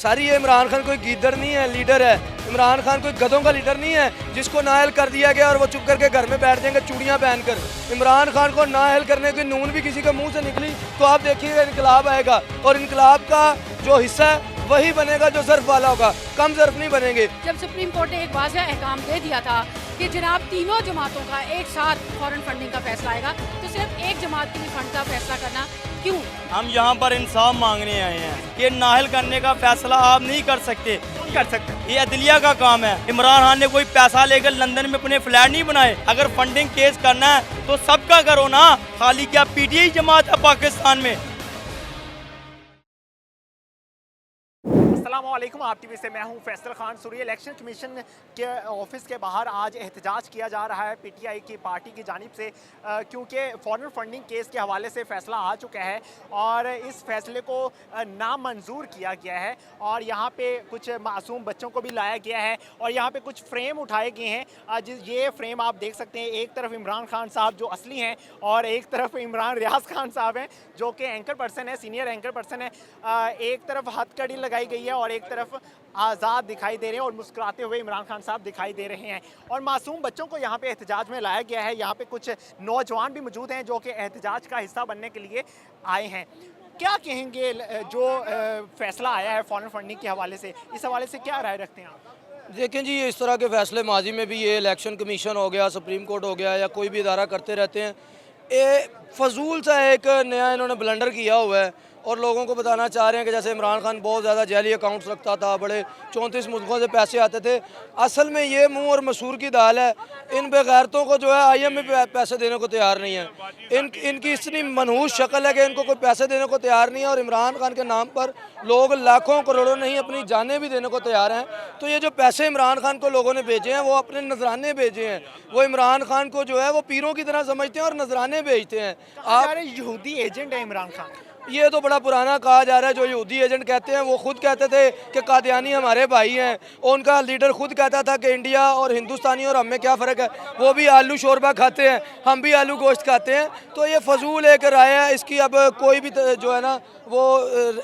सारी ये इमरान खान कोई गीदड़ नहीं है, लीडर है। इमरान खान कोई गधों का लीडर नहीं है जिसको नाअहल कर दिया गया और वो चुप करके घर में बैठ जाएंगे चूड़ियां पहनकर। इमरान खान को नाअहल करने की नून भी किसी के मुंह से निकली तो आप देखिएगा इनकलाब आएगा, और इनकलाब का जो हिस्सा है वही बनेगा जो ज़र्फ वाला होगा, कम ज़र्फ नहीं बनेंगे। जब सुप्रीम कोर्ट ने एक वाज़ेह अहकाम दे दिया था कि जनाब तीनों जमातों का एक साथ फॉरेन फंडिंग का फैसला आएगा, तो सिर्फ एक जमात के लिए फंड का फैसला करना क्यों? हम यहाँ पर इंसाफ मांगने आए हैं कि नाअहल करने का फैसला आप नहीं कर सकते। ये अदलिया का काम है। इमरान खान ने कोई पैसा लेकर लंदन में अपने फ्लैट नहीं बनाए। अगर फंडिंग केस करना है तो सबका करो ना, खाली क्या पीटीआई जमात है पाकिस्तान में। अस्सलामुअलैकुम, आप टीवी से मैं हूं फैसल खान सूरी। इलेक्शन कमीशन के ऑफिस के बाहर आज एहतजाज किया जा रहा है पीटीआई की पार्टी की जानिब से, क्योंकि फॉरेन फंडिंग केस के हवाले से फ़ैसला आ चुका है और इस फैसले को नामंजूर किया गया है। और यहाँ पे कुछ मासूम बच्चों को भी लाया गया है और यहाँ पे कुछ फ्रेम उठाए गए हैं। ये फ्रेम आप देख सकते हैं, एक तरफ इमरान खान साहब जो असली हैं और एक तरफ इमरान रियाज खान साहब हैं जो कि एंकर पर्सन है, सीनियर एंकर पर्सन है। एक तरफ हथकड़ी लगाई गई है और एक तरफ आज़ाद दिखाई दे रहे हैं और मुस्कुराते हुए इमरान खान साहब दिखाई दे रहे हैं। और मासूम बच्चों को यहाँ पे एहतजाज में लाया गया है। यहाँ पे कुछ नौजवान भी मौजूद हैं जो कि एहतजाज का हिस्सा बनने के लिए आए हैं। क्या कहेंगे जो फैसला आया है फॉरेन फंडिंग के हवाले से, इस हवाले से क्या राय रखते हैं आप? देखें जी, इस तरह के फैसले माजी में भी ये इलेक्शन कमीशन हो गया, सुप्रीम कोर्ट हो गया या कोई भी इदारा करते रहते हैं। ये फजूल सा एक नया इन्होंने ब्लंडर किया हुआ है और लोगों को बताना चाह रहे हैं कि जैसे इमरान खान बहुत ज़्यादा जैली अकाउंट्स रखता था, बड़े 34 मुल्कों से पैसे आते थे। असल में ये मुंह और मसूर की दाल है। इन बेगैरतों को जो है IMF में पैसे देने को तैयार नहीं है। इनकी इतनी मनहूस शक्ल है कि इनको कोई पैसे देने को तैयार नहीं है, और इमरान खान के नाम पर लोग लाखों करोड़ों नहीं अपनी जानें भी देने को तैयार हैं। तो ये जो पैसे इमरान खान को लोगों ने भेजे हैं वो अपने नजराने भेजे हैं। वो इमरान खान को जो है वो पीरों की तरह समझते हैं और नजराने भेजते हैं। आप यहूदी एजेंट है इमरान खान? ये तो बड़ा पुराना कहा जा रहा है। जो यहूदी एजेंट कहते हैं वो खुद कहते थे कि कादियानी हमारे भाई हैं। उनका लीडर खुद कहता था कि इंडिया और हिंदुस्तानी और हमें क्या फ़र्क है, वो भी आलू शोरबा खाते हैं, हम भी आलू गोश्त खाते हैं। तो ये फजूल एक राय है, इसकी अब कोई भी जो है ना वो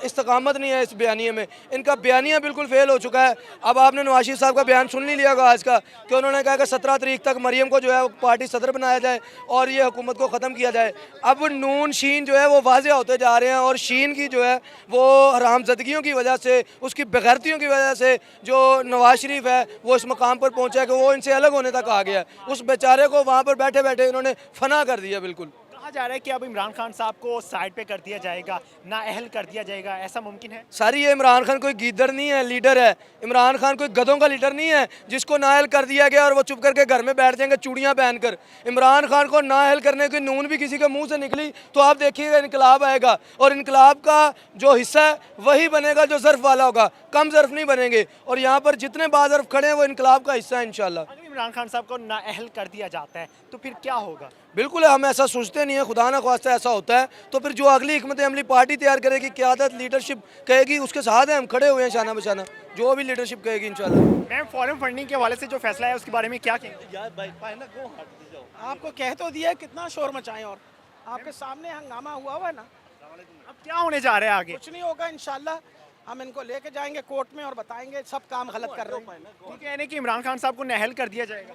इस्तकामत नहीं है इस बयानिए में। इनका बयानिया बिल्कुल फेल हो चुका है। अब आपने नवाज शरीफ साहब का बयान सुन नहीं लिया होगा आज का, कि उन्होंने कहा कि 17 तारीख तक मरियम को जो है पार्टी सदर बनाया जाए और ये हुकूमत को ख़त्म किया जाए। अब नून शीन जो है वो वाज़ेह होते जा रहे हैं, और शीन की जो है वो हरामज़दगियों की वजह से, उसकी बेगैरतियों की वजह से जो नवाज शरीफ है वो इस मकाम पर पहुँचा है कि वो इनसे अलग होने तक आ गया। उस बेचारे को वहाँ पर बैठे बैठे इन्होंने फना कर दिया। बिल्कुल कहा जा रहा है कि अब इमरान खान साहब को साइड पे कर दिया जाएगा, नाअहल कर दिया जाएगा, ऐसा मुमकिन है? सारी ये इमरान खान कोई गीदड़ नहीं है, लीडर है। इमरान खान कोई गधों का लीडर नहीं है जिसको नाअहल कर दिया गया और वो चुप करके घर में बैठ जाएंगे चूड़ियां पहनकर। इमरान खान को नाअहल करने की नून भी किसी के मुंह से निकली तो आप देखिएगा इनकलाब आएगा, और इनकलाब का जो हिस्सा है वही बनेगा जो ज़र्फ वाला होगा, कम ज़र्फ नहीं बनेंगे। और यहाँ पर जितने बाज़र्फ खड़े हैं वो इनकलाब का हिस्सा है इंशाल्लाह। अगर इमरान खान साहब को नाअहल कर दिया जाता है तो फिर क्या होगा? बिल्कुल हम ऐसा सोचते नहीं है, खुदा ना ख्वास्ता ऐसा होता है तो फिर जो अगली हिकमत अमली पार्टी तैयार करेगी, क़यादत लीडरशिप कहेगी, उसके साथ हैं हम खड़े हुए हैं शाना बशाना, जो भी लीडरशिप कहेगी इंशाल्लाह। मैम, फॉरेन फंडिंग के हवाले से जो फैसला है उसके बारे में क्या कहेंगे? आपको कह तो दिया है, कितना शोर मचाएं, और आपके सामने हंगामा हुआ है ना। अब क्या होने जा रहा है आगे? कुछ नहीं होगा इंशाल्लाह। हम इनको लेके जाएंगे कोर्ट में और बताएंगे सब काम गलत कर रहे हैं। ठीक है, यानी कि इमरान खान साहब को नाअहल कर दिया जाएगा।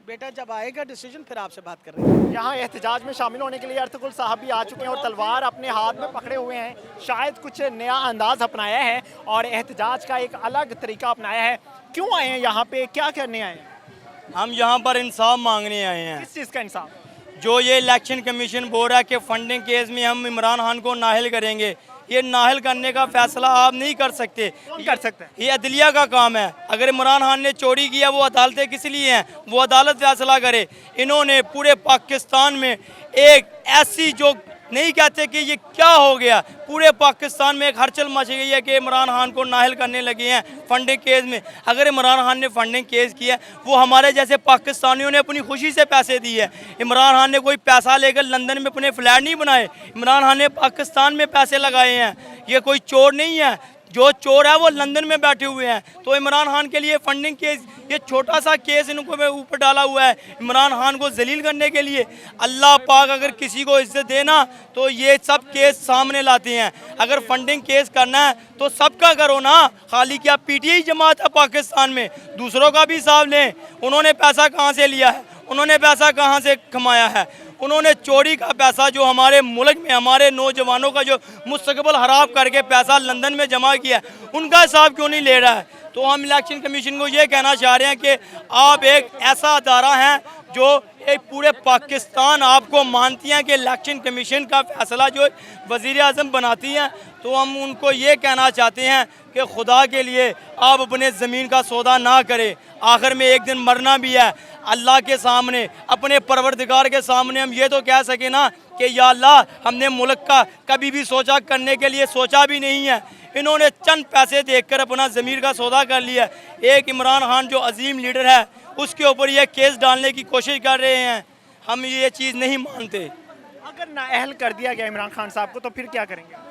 बेटा जब आएगा डिसीजन फिर आपसे बात कर रहे हैं। यहाँ एहतजाज में शामिल होने के लिए अर्तुगरुल साहब भी आ चुके हैं और तलवार अपने हाथ में पकड़े हुए हैं। शायद कुछ नया अंदाज अपनाया है और एहतजाज का एक अलग तरीका अपनाया है। क्यों आए हैं यहाँ पे, क्या करने आए हैं? हम यहाँ पर इंसाफ मांगने आए हैं। किस चीज़ का इंसाफ? जो ये इलेक्शन कमीशन बोल रहा है कि फंडिंग केस में हम इमरान खान को नाअहल करेंगे, ये नाअहल करने का फैसला आप नहीं कर सकते। कौन कर सकते हैं? ये अदलिया का काम है। अगर इमरान खान ने चोरी किया, वो अदालतें किस लिए हैं? वो अदालत फैसला करे। इन्होंने पूरे पाकिस्तान में एक ऐसी, जो नहीं कहते कि ये क्या हो गया, पूरे पाकिस्तान में एक हलचल मच गई है कि इमरान खान को नाअहल करने लगे हैं फंडिंग केस में। अगर इमरान खान ने फंडिंग केस किया, वो हमारे जैसे पाकिस्तानियों ने अपनी खुशी से पैसे दिए। इमरान खान ने कोई पैसा लेकर लंदन में अपने फ्लैट नहीं बनाए। इमरान खान ने पाकिस्तान में पैसे लगाए हैं। ये कोई चोर नहीं है। जो चोर है वो लंदन में बैठे हुए हैं। तो इमरान खान के लिए फंडिंग केस, ये छोटा सा केस इनको ऊपर डाला हुआ है इमरान खान को जलील करने के लिए। अल्लाह पाक अगर किसी को इज्जत देना तो ये सब केस सामने लाते हैं। अगर फंडिंग केस करना है तो सबका करो ना, खाली क्या पीटीआई जमात है पाकिस्तान में, दूसरों का भी हिसाब लें। उन्होंने पैसा कहाँ से लिया है, उन्होंने पैसा कहाँ से कमाया है, उन्होंने चोरी का पैसा जो हमारे मुल्क में हमारे नौजवानों का जो मुस्तकबिल खराब करके पैसा लंदन में जमा किया है, उनका हिसाब क्यों नहीं ले रहा है। तो हम इलेक्शन कमीशन को ये कहना चाह रहे हैं कि आप एक ऐसा अदारा हैं जो एक पूरे पाकिस्तान आपको मानती हैं कि इलेक्शन कमीशन का फैसला जो वज़ीर आज़म बनाती हैं, तो हम उनको ये कहना चाहते हैं कि खुदा के लिए आप अपने ज़मीन का सौदा ना करें। आखिर में एक दिन मरना भी है, अल्लाह के सामने अपने परवरदिगार के सामने हम ये तो कह सके ना कि या अल्लाह हमने मुल्क का कभी भी सोचा करने के लिए सोचा भी नहीं है, इन्होंने चंद पैसे देखकर अपना ज़मीर का सौदा कर लिया। एक इमरान खान जो अजीम लीडर है उसके ऊपर ये केस डालने की कोशिश कर रहे हैं, हम ये चीज़ नहीं मानते। अगर नाअहल कर दिया गया इमरान खान साहब को तो फिर क्या करेंगे?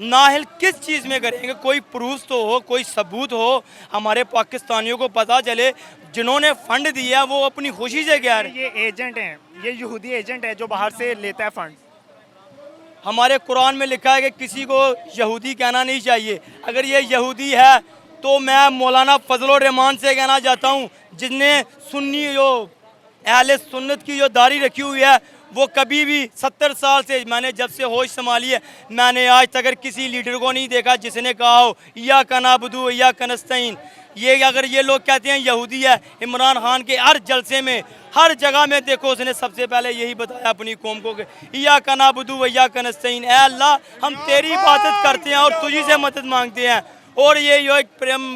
नाअहल किस चीज़ में करेंगे, कोई प्रूफ तो हो, कोई सबूत हो, हमारे पाकिस्तानियों को पता चले जिन्होंने फंड दिया वो अपनी खुशी से कह रहे हैं। ये एजेंट हैं, ये यहूदी एजेंट है जो बाहर से लेता है फंड। हमारे कुरान में लिखा है कि किसी को यहूदी कहना नहीं चाहिए। अगर ये यहूदी है तो मैं मौलाना फजल रहमान से कहना चाहता हूँ, जिसने सुन्नी जो अहले सुन्नत की जो दाढ़ी रखी हुई है, वो कभी भी 70 साल से मैंने जब से होश संभाली है, मैंने आज तक अगर किसी लीडर को नहीं देखा जिसने कहा हो या कनाबुदू या कनस्तीन। ये अगर ये लोग कहते हैं यहूदी है, इमरान खान के हर जलसे में हर जगह में देखो उसने सबसे पहले यही बताया अपनी कौम को कि या कनाबुदू या कनस्तीन, ऐ अल्लाह हम तेरी इबादत करते हैं और तुझी से मदद मांगते हैं। और ये जो एक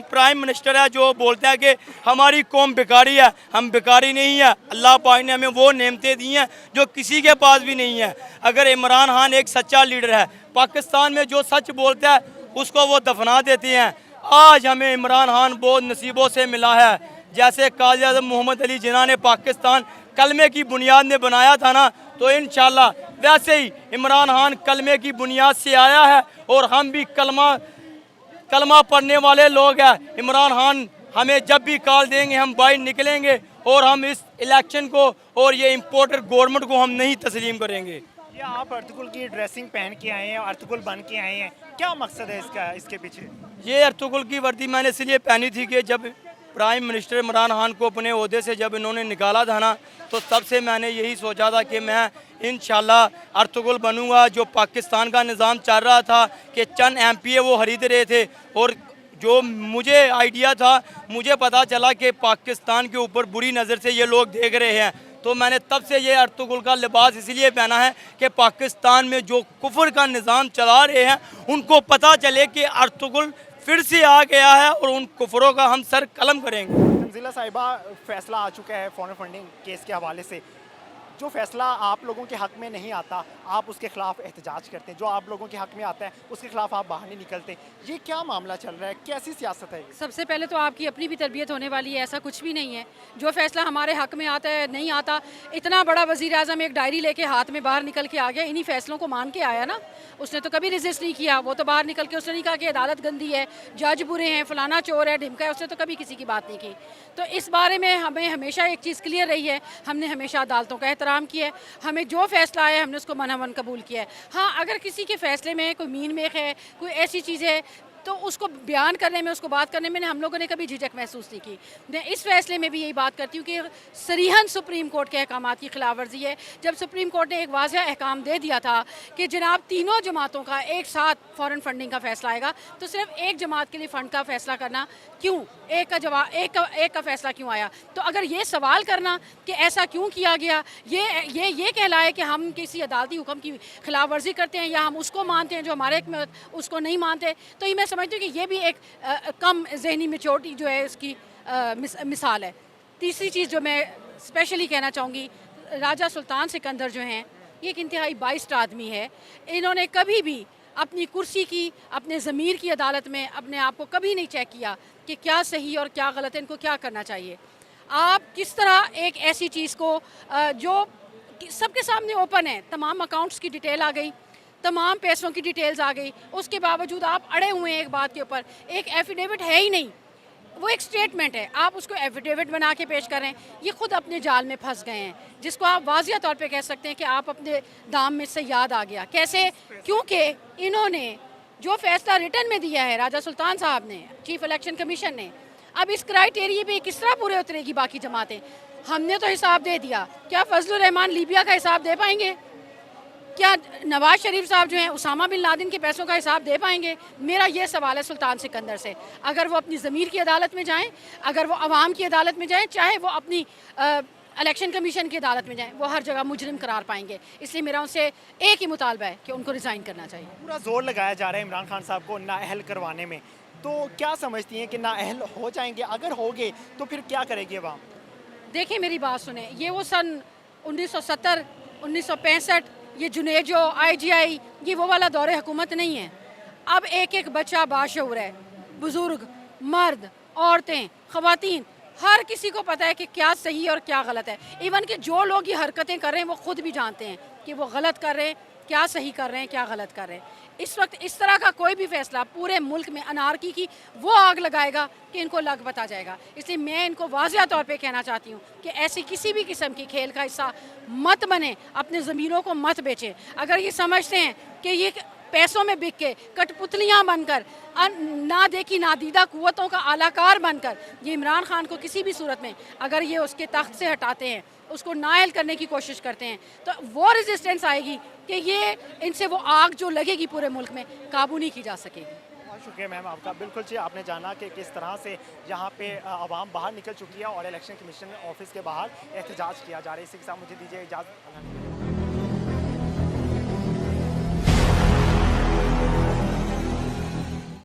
प्राइम मिनिस्टर है जो बोलता है कि हमारी कौम बेकारी है, हम बेकारी नहीं है। अल्लाह पाक ने हमें वो नेमतें दी हैं जो किसी के पास भी नहीं है। अगर इमरान खान एक सच्चा लीडर है, पाकिस्तान में जो सच बोलता है उसको वो दफना देते हैं। आज हमें इमरान खान बहुत नसीबों से मिला है, जैसे काज़ी आज़म मोहम्मद अली जिन्ना ने पाकिस्तान कलमे की बुनियाद में बनाया था ना, तो इंशाल्लाह वैसे ही इमरान खान कलमे की बुनियाद से आया है और हम भी कलमा पढ़ने वाले लोग हैं। इमरान खान हमें जब भी कॉल देंगे हम बाहर निकलेंगे और हम इस इलेक्शन को और ये इम्पोर्टर गवर्नमेंट को हम नहीं तस्लीम करेंगे। ये आप अर्तुगरुल की ड्रेसिंग पहन के आए हैं, अर्तुगरुल बन के आए हैं, क्या मकसद है इसका, इसके पीछे? ये अर्तुगरुल की वर्दी मैंने इसलिए पहनी थी कि जब प्राइम मिनिस्टर इमरान खान को अपने ओहदे से जब इन्होंने निकाला था ना, तो तब से मैंने यही सोचा था कि मैं इंशाल्लाह अर्तुगरुल बनूंगा। जो पाकिस्तान का निज़ाम चल रहा था कि चंद एमपीए वो खरीद रहे थे, और जो मुझे आइडिया था, मुझे पता चला कि पाकिस्तान के ऊपर बुरी नज़र से ये लोग देख रहे हैं, तो मैंने तब से ये अर्तुगरुल का लिबास इसलिए पहना है कि पाकिस्तान में जो कुफर का निज़ाम चला रहे हैं उनको पता चले कि अर्तुगरुल फिर से आ गया है और उन कुफरों का हम सर कलम करेंगे। तंजीला साहिबा, फैसला आ चुका है फॉरेन फंडिंग केस के हवाले से। जो फैसला आप लोगों के हक़ में नहीं आता आप उसके ख़िलाफ़ एहतजाज करते हैं, जो आप लोगों के हक़ में आता है उसके ख़िलाफ़ आप बाहर नहीं निकलते। ये क्या मामला चल रहा है, कैसी सियासत है? सबसे पहले तो आपकी अपनी भी तरबियत होने वाली है, ऐसा कुछ भी नहीं है। जो फैसला हमारे हक में आता है नहीं आता, इतना बड़ा वज़ीर आज़म एक डायरी लेके हाथ में बाहर निकल के आ गया, इन्हीं फैसलों को मान के आया ना। उसने तो कभी रेजिस्ट नहीं किया, वो तो बाहर निकल के उसने नहीं कहा कि अदालत गंदी है, जज बुरे हैं, फलाना चोर है, ढिमका है, उसने तो कभी किसी की बात नहीं की। तो इस बारे में हमें हमेशा एक चीज़ क्लियर रही है, हमने हमेशा अदालतों का एहतराम किया है, हमें जो फैसला आया हमने उसको मनमन कबूल किया है। हाँ, अगर किसी के फैसले में कोई मीन मेख है, कोई ऐसी चीज़ है, तो उसको बयान करने में, उसको बात करने में हम लोगों ने कभी झिझक महसूस नहीं की। मैं इस फैसले में भी यही बात करती हूँ कि सरीहन सुप्रीम कोर्ट के अहकामात की खिलाफ वर्जी है। जब सुप्रीम कोर्ट ने एक वाज़ह अहकाम दे दिया था कि जनाब तीनों जमातों का एक साथ फ़ॉरेन फंडिंग का फैसला आएगा, तो सिर्फ एक जमात के लिए फ़ंड का फैसला करना क्यों, एक का फैसला क्यों आया? तो अगर ये सवाल करना कि ऐसा क्यों किया गया, ये कहलाए कि हम किसी अदालती हुक्म की खिलाफ वर्जी करते हैं या हम उसको मानते हैं जो हमारे उसको नहीं मानते, तो ये मैं समझती हूँ कि ये भी एक कम जहनी मेच्योरिटी जो है इसकी मिसाल है। तीसरी चीज़ जो मैं स्पेशली कहना चाहूँगी, राजा सुल्तान सिकंदर जो हैं, ये एक इंतहाई बाइस्ड आदमी है। इन्होंने कभी भी अपनी कुर्सी की, अपने ज़मीर की अदालत में अपने आप को कभी नहीं चेक किया कि क्या सही और क्या गलत है, इनको क्या करना चाहिए। आप किस तरह एक ऐसी चीज़ को जो सबके सामने ओपन है, तमाम अकाउंट्स की डिटेल आ गई, तमाम पैसों की डिटेल्स आ गई, उसके बावजूद आप अड़े हुए हैं एक बात के ऊपर। एक एफिडेविट है ही नहीं, वो एक स्टेटमेंट है, आप उसको एफिडेविट बना के पेश करें। ये खुद अपने जाल में फंस गए हैं, जिसको आप वाजिया तौर पे कह सकते हैं कि आप अपने दाम में से याद आ गया। कैसे? क्योंकि इन्होंने जो फैसला रिटर्न में दिया है राजा सुल्तान साहब ने, चीफ इलेक्शन कमीशन ने, अब इस क्राइटेरिया पे किस तरह पूरे उतरेगी बाकी जमातें? हमने तो हिसाब दे दिया, क्या फजलुर रहमान लीबिया का हिसाब दे पाएंगे? क्या नवाज शरीफ साहब जो हैं उसामा बिन लादेन के पैसों का हिसाब दे पाएंगे? मेरा ये सवाल है सुल्तान सिकंदर से। अगर वो अपनी ज़मीर की अदालत में जाएं, अगर वो अवाम की अदालत में जाएं, चाहे वो अपनी इलेक्शन कमीशन की अदालत में जाएं, वो हर जगह मुजरिम करार पाएंगे। इसलिए मेरा उनसे एक ही मुतालबा है कि उनको रिज़ाइन करना चाहिए। पूरा जोर लगाया जा रहा है इमरान खान साहब को नाअहल करवाने में, तो क्या समझती हैं कि नाअहल हो जाएंगे? अगर होगे तो फिर क्या करेगी अवाम? देखिए मेरी बात सुने, ये वो सन 1970, 1965, ये जुनेजो, IGI, ये वो वाला दौरे हुकूमत नहीं है। अब एक एक बच्चा बाशऊर है, बुज़ुर्ग, मर्द, औरतें, ख़वातीन, हर किसी को पता है कि क्या सही और क्या गलत है। इवन कि जो लोग ये हरकतें कर रहे हैं वो खुद भी जानते हैं कि वो गलत कर रहे हैं, क्या सही कर रहे हैं, क्या गलत कर रहे हैं। इस वक्त इस तरह का कोई भी फैसला पूरे मुल्क में अनारकी की वो आग लगाएगा कि इनको लग बता जाएगा। इसलिए मैं इनको वाज़िया तौर पे कहना चाहती हूँ कि ऐसी किसी भी किस्म की खेल का हिस्सा मत बने, अपने ज़मीनों को मत बेचें। अगर ये समझते हैं कि ये पैसों में बिक के कठपुतलियाँ बनकर, ना देखी नादीदा कुव्वतों का आलाकार बनकर ये इमरान खान को किसी भी सूरत में अगर ये उसके तख्त से हटाते हैं, उसको नायल करने की कोशिश करते हैं, तो वो रेजिस्टेंस आएगी कि ये इनसे वो आग जो लगेगी पूरे मुल्क में काबू नहीं की जा सकेगी। बहुत शुक्रिया मैम आपका। बिल्कुल जी, आपने जाना कि किस तरह से यहाँ पे आवाम बाहर निकल चुकी है और इलेक्शन कमीशन ऑफिस के बाहर एहतजाज किया जा रहा है। इसी के साथ मुझे दीजिए इजाज़त।